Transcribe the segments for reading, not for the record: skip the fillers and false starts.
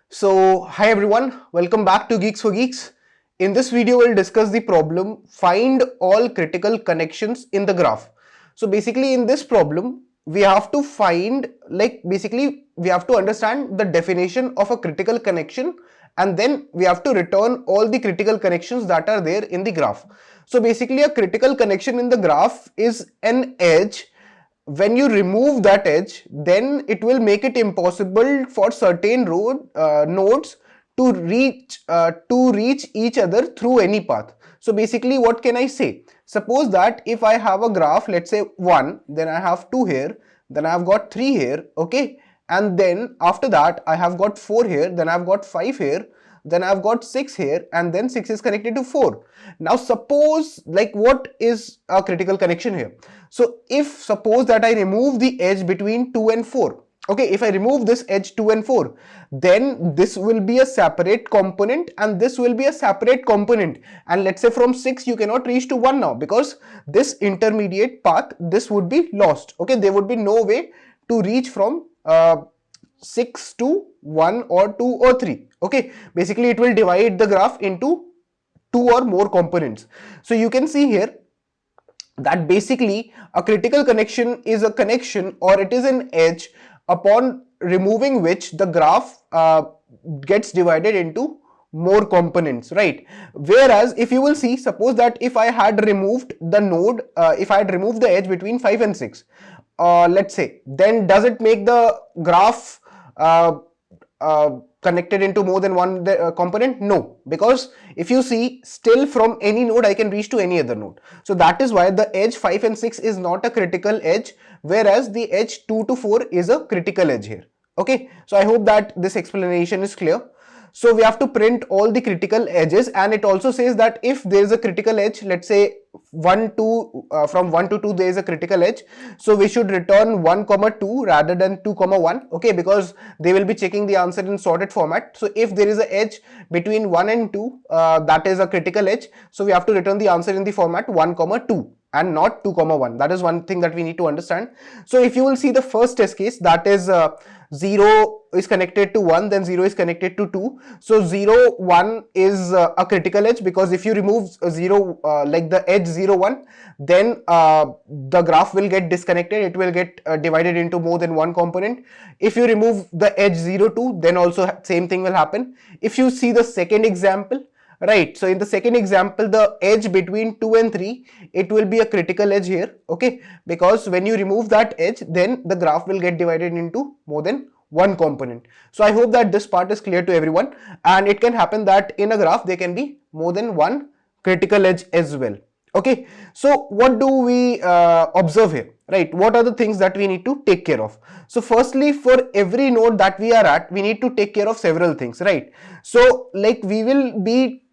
So, hi everyone, welcome back to Geeks for Geeks. In this video, we'll discuss the problem find all critical connections in the graph. So, basically, in this problem, we have to find, we have to understand the definition of a critical connection, and then we have to return all the critical connections that are there in the graph. So, basically, a critical connection in the graph is an edge. When you remove that edge, then it will make it impossible for certain nodes to reach each other through any path. So basically, what can I say? Suppose that if I have a graph, let's say 1, then I have 2 here, then I have got 3 here, okay, and then after that I have got 4 here, then I've got 5 here, then I've got 6 here, and then 6 is connected to 4. Now suppose, what is a critical connection here? So if suppose that I remove the edge between 2 and 4, okay, if I remove this edge 2 and 4, then this will be a separate component and this will be a separate component, and let's say from 6 you cannot reach to 1 now, because this intermediate path, this would be lost. Okay, there would be no way to reach from 6 to 1 or 2 or 3. Okay, basically it will divide the graph into 2 or more components. So you can see here that basically a critical connection is a connection, or it is an edge upon removing which the graph gets divided into more components, right? Whereas if you will see, suppose that if I had removed the node, if I had removed the edge between 5 and 6, let's say, then does it make the graph connected into more than one component? No, because if you see, still from any node I can reach to any other node. So that is why the edge 5 and 6 is not a critical edge, whereas the edge 2 to 4 is a critical edge here. Okay, so I hope that this explanation is clear. So we have to print all the critical edges, and it also says that if there is a critical edge, let's say from 1 to 2 there is a critical edge, so we should return 1 comma 2 rather than 2 comma 1. Okay, because they will be checking the answer in sorted format. So if there is an edge between 1 and 2, that is a critical edge, so we have to return the answer in the format 1 comma 2 and not 2 comma 1. That is one thing that we need to understand. So if you will see the first test case, that is 0 is connected to 1, then 0 is connected to 2. So 0 1 is a critical edge, because if you remove 0 like the edge 0 1, then the graph will get disconnected, it will get divided into more than one component. If you remove the edge 0 2, then also same thing will happen. If you see the second example, right, so in the second example, the edge between 2 and 3, it will be a critical edge here, okay, because when you remove that edge, then the graph will get divided into more than one component. So I hope that this part is clear to everyone, and it can happen that in a graph there can be more than one critical edge as well. Okay, so what do we observe here, right? What are the things that we need to take care of? So firstly, for every node that we are at, we need to take care of several things, right? So like we will be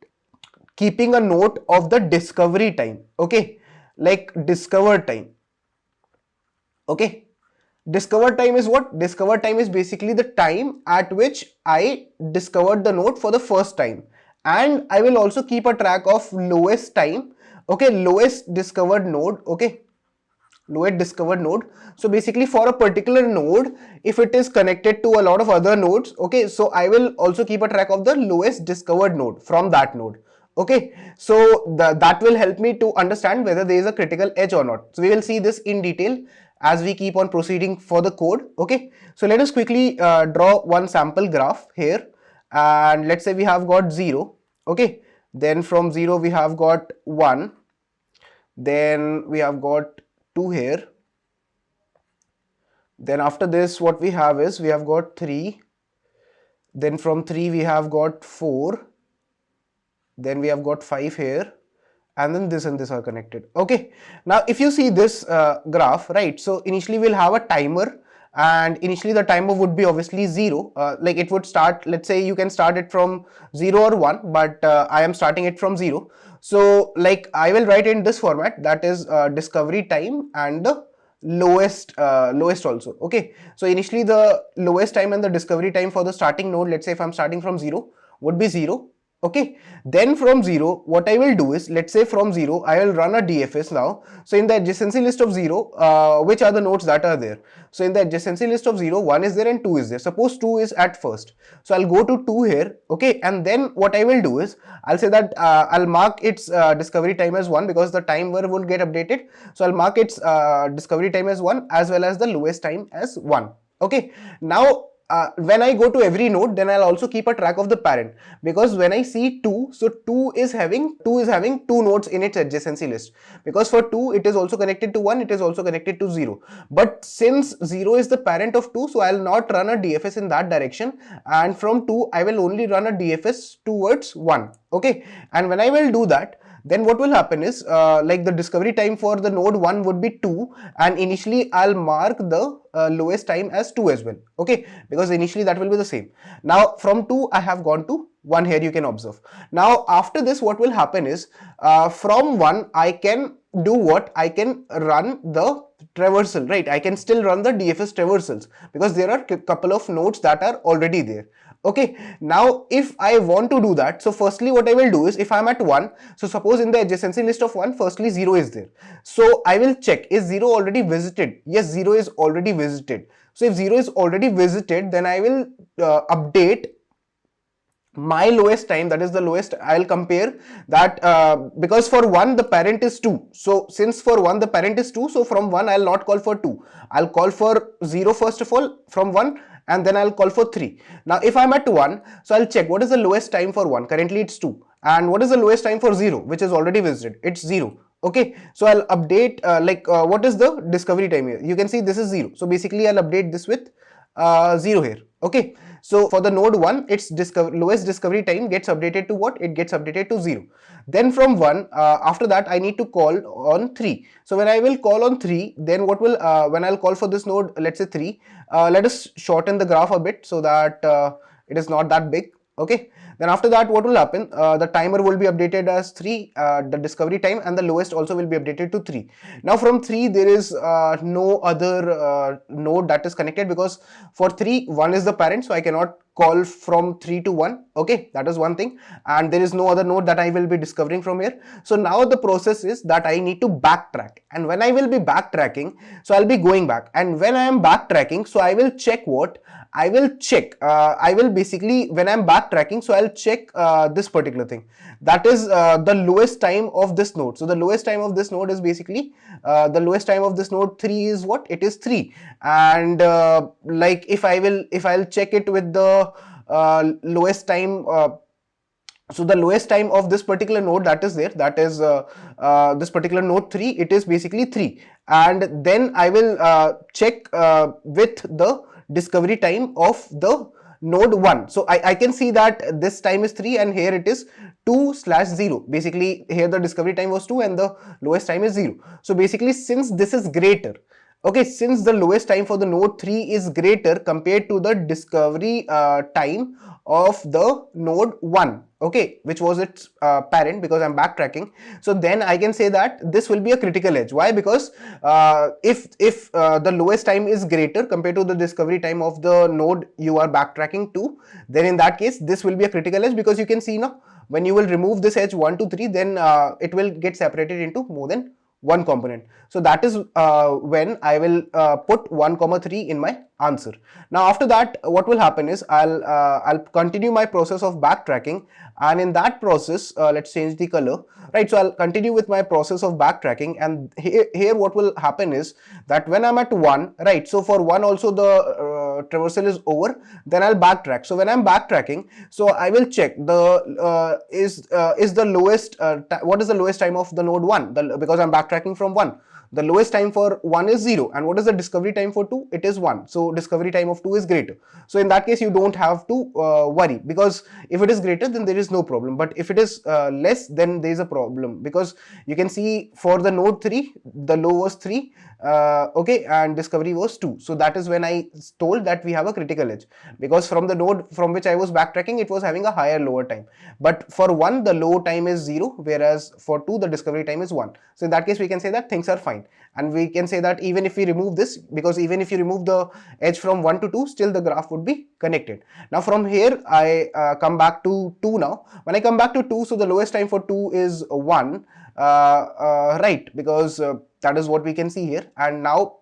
keeping a note of the discovery time, okay, like discover time. Okay, discover time is what? Discover time is basically the time at which I discovered the node for the first time, and I will also keep a track of lowest time, okay, lowest discovered node, okay, lowest discovered node. So basically for a particular node, if it is connected to a lot of other nodes, okay, so I will also keep a track of the lowest discovered node from that node. Okay, so that will help me to understand whether there is a critical edge or not. So we will see this in detail as we keep on proceeding for the code. Okay, so let us quickly draw one sample graph here, and let's say we have got 0, okay, then from 0 we have got 1, then we have got 2 here, then after this what we have is we have got 3, then from 3 we have got 4, then we have got 5 here, and then this and this are connected. Okay, now if you see this graph, right, so initially we'll have a timer, and initially the timer would be obviously 0, like it would start, let's say you can start it from 0 or 1, but I am starting it from 0. So like I will write in this format, that is discovery time and the lowest also. Okay, so initially the lowest time and the discovery time for the starting node, let's say if I'm starting from 0, would be 0. Okay, then from 0, what I will do is, let's say from 0, I will run a DFS now. So in the adjacency list of 0, which are the nodes that are there? So in the adjacency list of 0, 1 is there and 2 is there. Suppose 2 is at first. So I'll go to 2 here, okay, and then what I will do is, I'll say that I'll mark its discovery time as 1 because the timer will get updated. So I'll mark its discovery time as 1 as well as the lowest time as 1. Okay, now when I go to every node, then I'll also keep a track of the parent, because when I see 2, so 2 is having 2 nodes in its adjacency list, because for 2 it is also connected to 1, it is also connected to 0, but since 0 is the parent of 2, so I'll not run a DFS in that direction, and from 2 I will only run a DFS towards 1. Okay, and when I will do that, then what will happen is, like the discovery time for the node 1 would be 2, and initially I'll mark the lowest time as 2 as well, okay, because initially that will be the same. Now from 2 I have gone to 1 here, you can observe. Now after this, what will happen is, from 1 I can do what? I can run the traversal, right? I can still run the DFS traversals because there are a couple of nodes that are already there. Okay, now if I want to do that, so firstly what I will do is, if I'm at 1, so suppose in the adjacency list of 1, firstly 0 is there. So I will check, is 0 already visited? Yes, 0 is already visited. So if 0 is already visited, then I will update my lowest time, that is the lowest. I'll compare that because for 1 the parent is 2. So since for 1 the parent is 2, so from 1 I'll not call for 2. I'll call for 0 first of all from 1, and then I'll call for 3. Now if I'm at 1, so I'll check what is the lowest time for 1. Currently it's 2. And what is the lowest time for 0, which is already visited? It's 0. Okay, so I'll update what is the discovery time here? You can see this is 0. So basically I'll update this with 0 here. Okay, so for the node 1, its lowest discovery time gets updated to what? It gets updated to 0. Then from 1, after that I need to call on 3. So when I will call on 3, then what will, when I'll call for this node, let's say 3, let us shorten the graph a bit so that it is not that big. Okay, then after that what will happen, the timer will be updated as 3, the discovery time, and the lowest also will be updated to 3. Now from 3 there is no other node that is connected, because for 3 1 is the parent, so I cannot call from 3 to 1. Okay, that is one thing, and there is no other node that I will be discovering from here. So now the process is that I need to backtrack, and when I will be backtracking, so I'll be going back, and when I am backtracking, so I will check what? I will check, I will basically, when I'm backtracking, so I'll check this particular thing, that is the lowest time of this node. So the lowest time of this node is basically, the lowest time of this node 3 is what? It is 3. And like if I'll check it with the lowest time, so the lowest time of this particular node that is there, that is this particular node 3, it is basically 3. And then I will check with the discovery time of the node 1. So I can see that this time is 3 and here it is 2/0. Basically here the discovery time was 2 and the lowest time is 0. So basically since this is greater, okay, since the lowest time for the node 3 is greater compared to the discovery time of the node 1, okay, which was its parent, because I'm backtracking, so then I can say that this will be a critical edge. Why? Because if the lowest time is greater compared to the discovery time of the node you are backtracking to, then in that case this will be a critical edge, because you can see now when you will remove this edge 1 to 3, then it will get separated into more than one component. So that is when I will put 1,3 in my answer. Now after that what will happen is, I'll continue my process of backtracking, and in that process let's change the color, right? So I'll continue with my process of backtracking, and here what will happen is that when I'm at 1, right, so for 1 also the traversal is over, then I'll backtrack. So when I'm backtracking, so I will check the is the lowest what is the lowest time of the node 1, because I'm backtracking from 1. The lowest time for 1 is 0, and what is the discovery time for 2? It is 1. So discovery time of 2 is greater. So in that case you don't have to worry, because if it is greater then there is no problem, but if it is less then there is a problem, because you can see for the node 3 the low was 3, okay, and discovery was 2. So that is when I told that we have a critical edge, because from the node from which I was backtracking, it was having a higher lower time. But for 1, the low time is 0, whereas for 2, the discovery time is 1. So in that case, we can say that things are fine. And we can say that even if we remove this, because even if you remove the edge from 1 to 2, still the graph would be connected. Now from here, I come back to 2 now. When I come back to 2, so the lowest time for 2 is 1, right, because that is what we can see here. And now,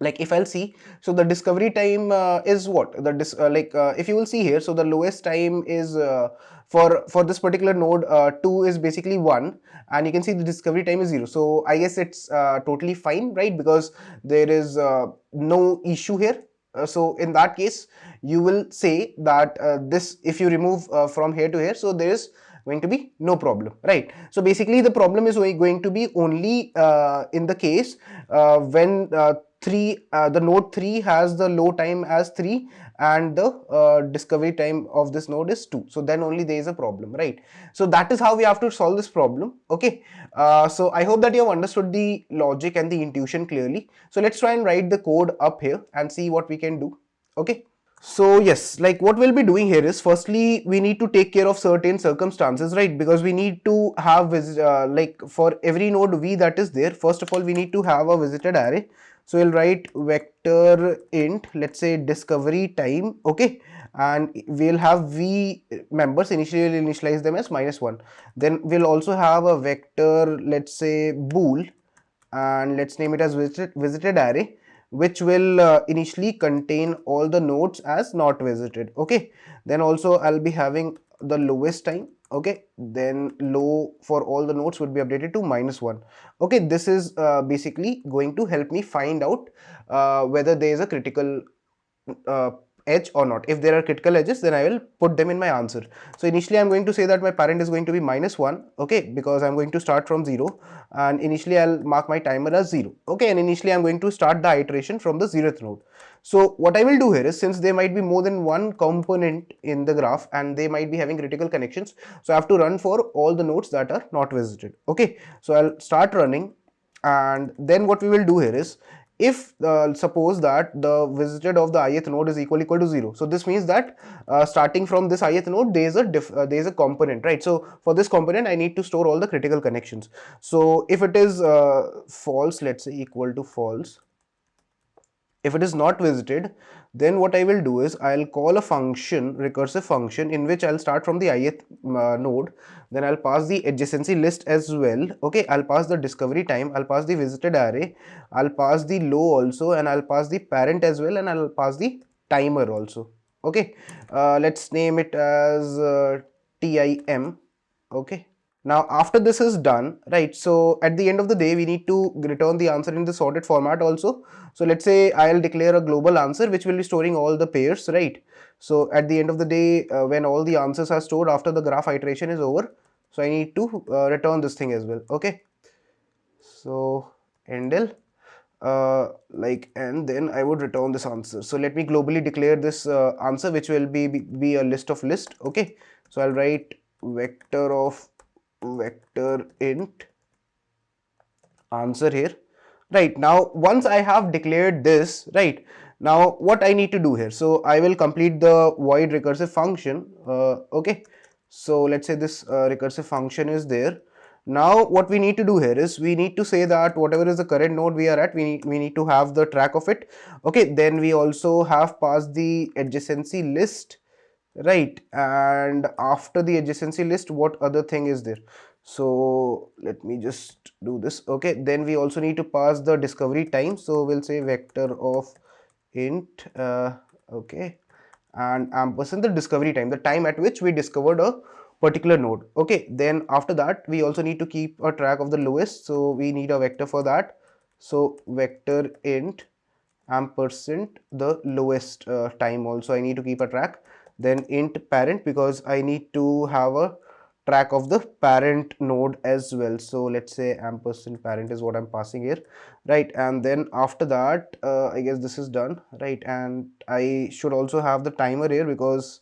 like if I'll see, so the discovery time is what if you will see here, so the lowest time is for this particular node 2 is basically 1, and you can see the discovery time is 0. So I guess it's totally fine, right, because there is no issue here. So in that case, you will say that this, if you remove from here to here, so there is going to be no problem, right? So basically the problem is going to be only in the case when the node 3 has the low time as 3 and the discovery time of this node is 2. So then only there is a problem, right? So that is how we have to solve this problem. Okay, so I hope that you have understood the logic and the intuition clearly. So let's try and write the code up here and see what we can do. Okay, so yes, like what we'll be doing here is, firstly we need to take care of certain circumstances, right? Because we need to have like for every node v that is there, first of all we need to have a visited array. So we'll write vector int, let's say discovery time, okay, and we'll have v members. Initially we'll initialize them as -1. Then we'll also have a vector, let's say bool, and let's name it as visited array, which will initially contain all the nodes as not visited. Okay, then also I'll be having the lowest time. Okay, then low for all the nodes would be updated to -1. Okay, this is basically going to help me find out whether there is a critical uh, edge or not. If there are critical edges, then I will put them in my answer. So initially I'm going to say that my parent is going to be -1, okay, because I'm going to start from 0, and initially I'll mark my timer as 0, okay, and initially I'm going to start the iteration from the 0th node. So what I will do here is, since there might be more than one component in the graph and they might be having critical connections, so I have to run for all the nodes that are not visited. Okay, so I'll start running, and then what we will do here is, if suppose that the visited of the ith node is equal to 0, so this means that starting from this ith node there is a component, right? So for this component I need to store all the critical connections. So if it is false, let's say equal to false, if it is not visited, then what I will do is I'll call a function, recursive function, in which I'll start from the ith node, then I'll pass the adjacency list as well. Okay, I'll pass the discovery time, I'll pass the visited array, I'll pass the low also, and I'll pass the parent as well, and I'll pass the timer also. Okay, let's name it as tim. Okay, now after this is done, right, so at the end of the day we need to return the answer in the sorted format also. So let's say I'll declare a global answer which will be storing all the pairs, right? So at the end of the day, when all the answers are stored after the graph iteration is over, so I need to return this thing as well. Okay, so endl and then I would return this answer. So let me globally declare this answer, which will be a list of list. Okay, so I'll write vector of vector int answer here. Right, now once I have declared this, right, now what I need to do here, so I will complete the void recursive function. Okay, so let's say this recursive function is there. Now what we need to do here is, we need to say that whatever is the current node we are at, we need to have the track of it. Okay, then we also have passed the adjacency list, right, and after the adjacency list, what other thing is there? So let me just do this. Okay, then we also need to pass the discovery time, so we'll say vector of int okay, and ampersand the discovery time, the time at which we discovered a particular node. Okay, then after that we also need to keep a track of the lowest, so we need a vector for that. So vector int ampersand the lowest time also I need to keep a track. Then int parent, because I need to have a track of the parent node as well. So let's say ampersand parent is what I'm passing here, right? And then after that I guess this is done, right? And I should also have the timer here, because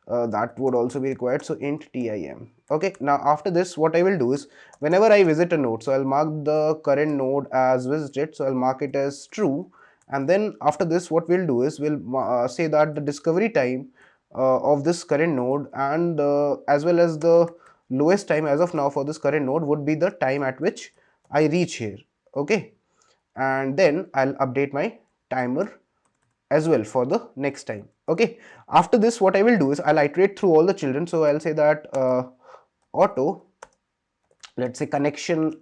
that would also be required. So int tim. Okay, now after this what I will do is, whenever I visit a node, so I'll mark the current node as visited, so I'll mark it as true. And then after this what we'll do is, we'll say that the discovery time of this current node, and as well as the lowest time as of now for this current node, would be the time at which I reach here. Okay, and then I'll update my timer as well for the next time. Okay, after this what I will do is, I'll iterate through all the children. So I'll say that auto, let's say connection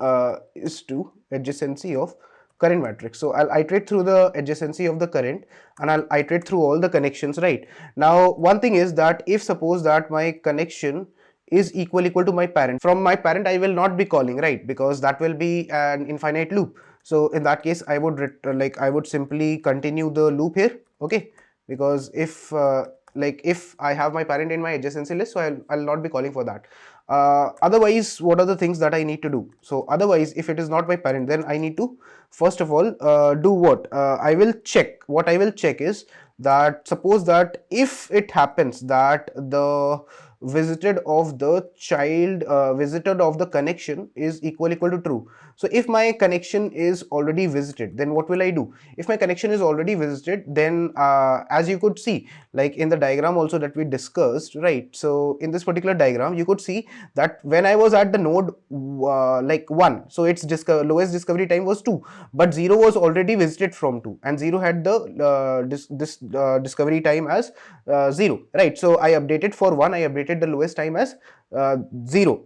is to adjacency of current matrix. So I'll iterate through the adjacency of the current, and I'll iterate through all the connections. Right now, one thing is that if suppose that my connection is equal to my parent, from my parent I will not be calling, right, because that will be an infinite loop. So in that case I would I would simply continue the loop here. Okay, because if if I have my parent in my adjacency list, so I'll not be calling for that. Otherwise, what are the things that I need to do? So otherwise, if it is not my parent, then I need to first of all do what? I will check. What I will check is that, suppose that if it happens that the visited of the child visited of the connection is equal to true. So if my connection is already visited, then what will I do? If my connection is already visited, then as you could see, like in the diagram also that we discussed, right? So in this particular diagram you could see that when I was at the node 1, so its lowest discovery time was 2, but 0 was already visited from 2, and 0 had the discovery time as 0, right? So I updated for 1, I updated the lowest time as 0,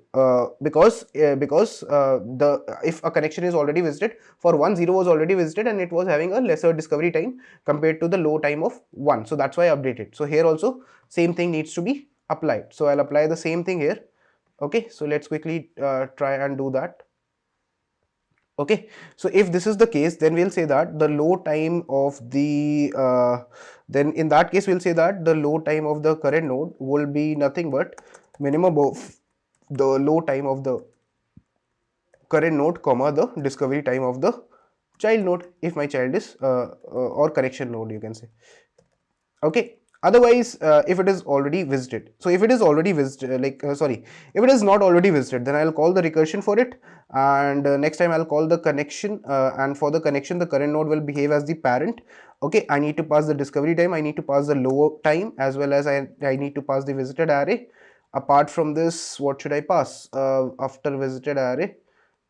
because the if a connection is already visited for 1, 0 was already visited, and it was having a lesser discovery time compared to the low time of 1. So that's why I updated. So here also same thing needs to be applied. So I'll apply the same thing here. Okay, so let's quickly try and do that. Okay, so if this is the case, then we'll say that the low time of the then in that case we'll say that the low time of the current node will be nothing but minimum of the low time of the current node comma the discovery time of the child node, if my child is or connection node, you can say. Okay, otherwise if it is already visited, so if it is already visited, if it is not already visited, then I'll call the recursion for it, and next time I'll call the connection, and for the connection the current node will behave as the parent. Okay, I need to pass the discovery time, I need to pass the low time, as well as I need to pass the visited array. Apart from this, what should I pass after visited array?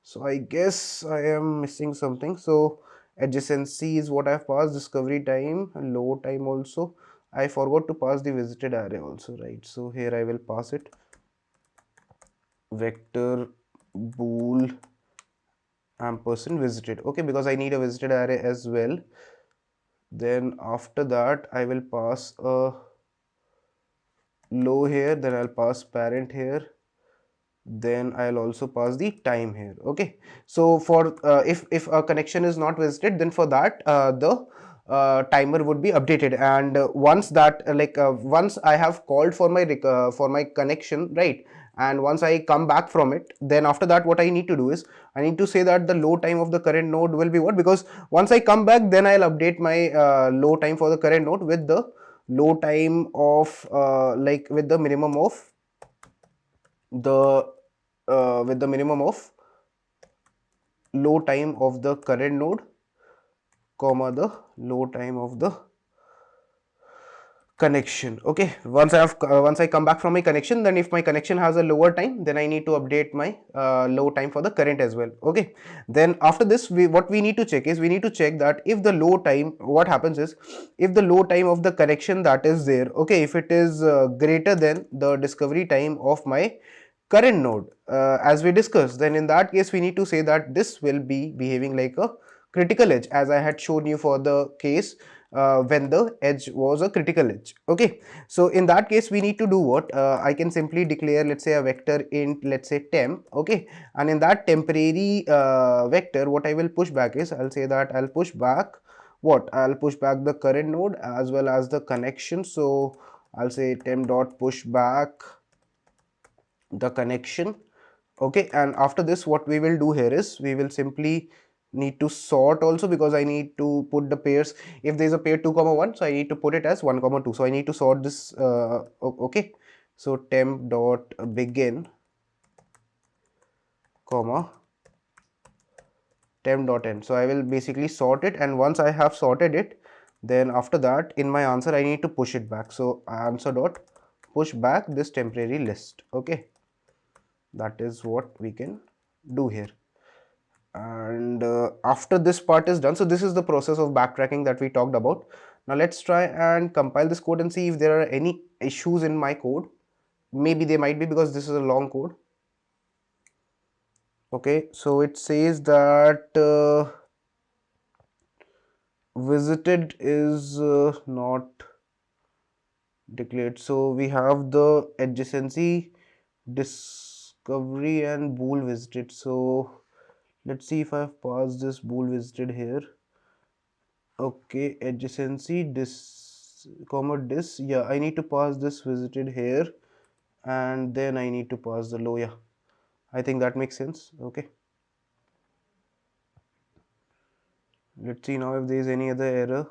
So I guess I am missing something. So adjacency is what I've passed, discovery time, low time also. I forgot to pass the visited array also, right? So here I will pass it, vector bool ampersand visited. Okay, because I need a visited array as well. Then after that I will pass a low here, then I'll pass parent here, then I'll also pass the time here. Okay, so for if a connection is not visited, then for that the timer would be updated, and once that once I have called for my connection, right, and once I come back from it, then after that what I need to do is I need to say that the low time of the current node will be what, because once I come back, then I'll update my low time for the current node with the low time of with the minimum of the with the minimum of low time of the current node comma the low time of the connection. Okay, once I come back from my connection, then if my connection has a lower time, then I need to update my low time for the current as well. Okay, then after this what we need to check is, we need to check that if the low time, what happens is, if the low time of the connection that is there, okay, if it is greater than the discovery time of my current node, as we discussed, then in that case we need to say that this will be behaving like a critical edge, as I had shown you for the case when the edge was a critical edge. Okay, so in that case we need to do what, I can simply declare, let's say, a vector int, let's say temp. Okay, and in that temporary vector, what I will push back is, I'll say that I'll push back what, I'll push back the current node as well as the connection. So I'll say temp dot push back the connection. Okay, and after this what we will do here is, we will simply need to sort also, because I need to put the pairs. If there is a pair 2 comma 1, so I need to put it as 1 comma 2, so I need to sort this. Okay, So temp dot begin comma temp dot end. So I will basically sort it, and once I have sorted it, then after that in my answer I need to push it back. So answer dot push back this temporary list. Okay, that is what we can do here. And after this part is done, so this is the process of backtracking that we talked about. Now let's try and compile this code and see if there are any issues in my code. Maybe they might be, because this is a long code. Okay, so it says that visited is not declared. So we have the adjacency, discovery and bool visited. So let's see if I've passed this bool visited here. Okay, adjacency dis comma dis. Yeah, I need to pass this visited here, and then I need to pass the low. Yeah, I think that makes sense. Okay, let's see now if there is any other error.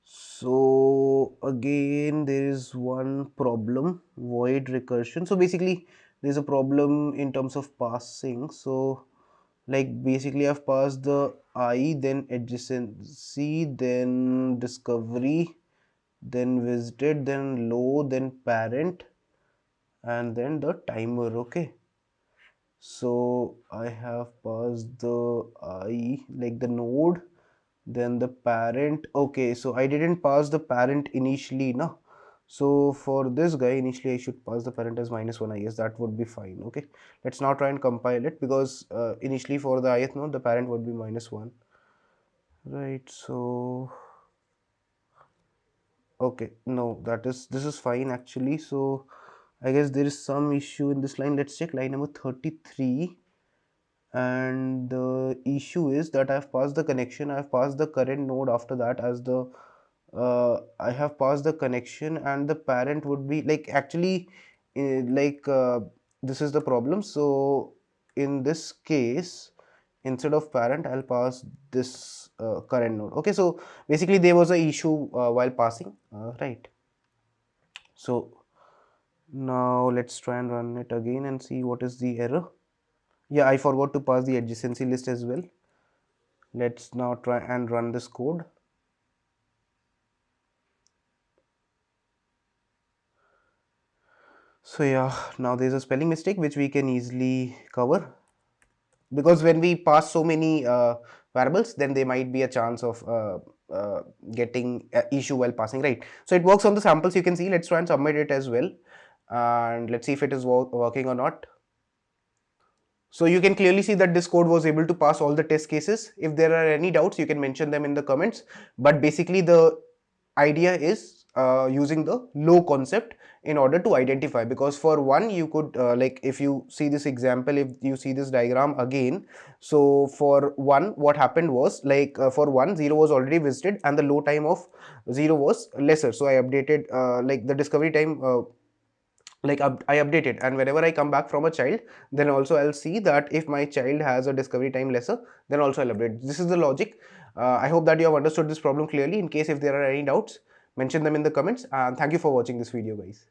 So again there is one problem, void recursion. So basically there's a problem in terms of passing. So like basically I've passed the I, then adjacency, then discovery, then visited, then low, then parent, and then the timer. Okay, so I have passed the I, like the node, then the parent. Okay, so I didn't pass the parent initially, no. So for this guy initially I should pass the parent as -1. I guess that would be fine. Okay, let's now try and compile it, because initially for the ith node the parent would be -1, right? So okay, no, this is fine actually. So I guess there is some issue in this line. Let's check line number 33. And the issue is that I've passed the connection, I've passed the current node after that as the I have passed the connection, and the parent would be like actually this is the problem. So in this case, instead of parent I'll pass this current node. Okay, so basically there was a issue while passing, right? So now let's try and run it again and see what is the error. Yeah, I forgot to pass the adjacency list as well. Let's now try and run this code. So yeah, now there's a spelling mistake which we can easily cover, because when we pass so many variables, then there might be a chance of getting issue while passing, right? So it works on the samples, you can see. Let's try and submit it as well, and let's see if it is working or not. So you can clearly see that this code was able to pass all the test cases. If there are any doubts, you can mention them in the comments. But basically the idea is using the low concept in order to identify, because for one you could like if you see this example, if you see this diagram again, so for one what happened was like for 1 0 was already visited and the low time of 0 was lesser. So I updated like the discovery time I update it, and whenever I come back from a child, then also I'll see that if my child has a discovery time lesser, then also I'll update. This is the logic. I hope that you have understood this problem clearly. In case if there are any doubts, mention them in the comments, and thank you for watching this video, guys.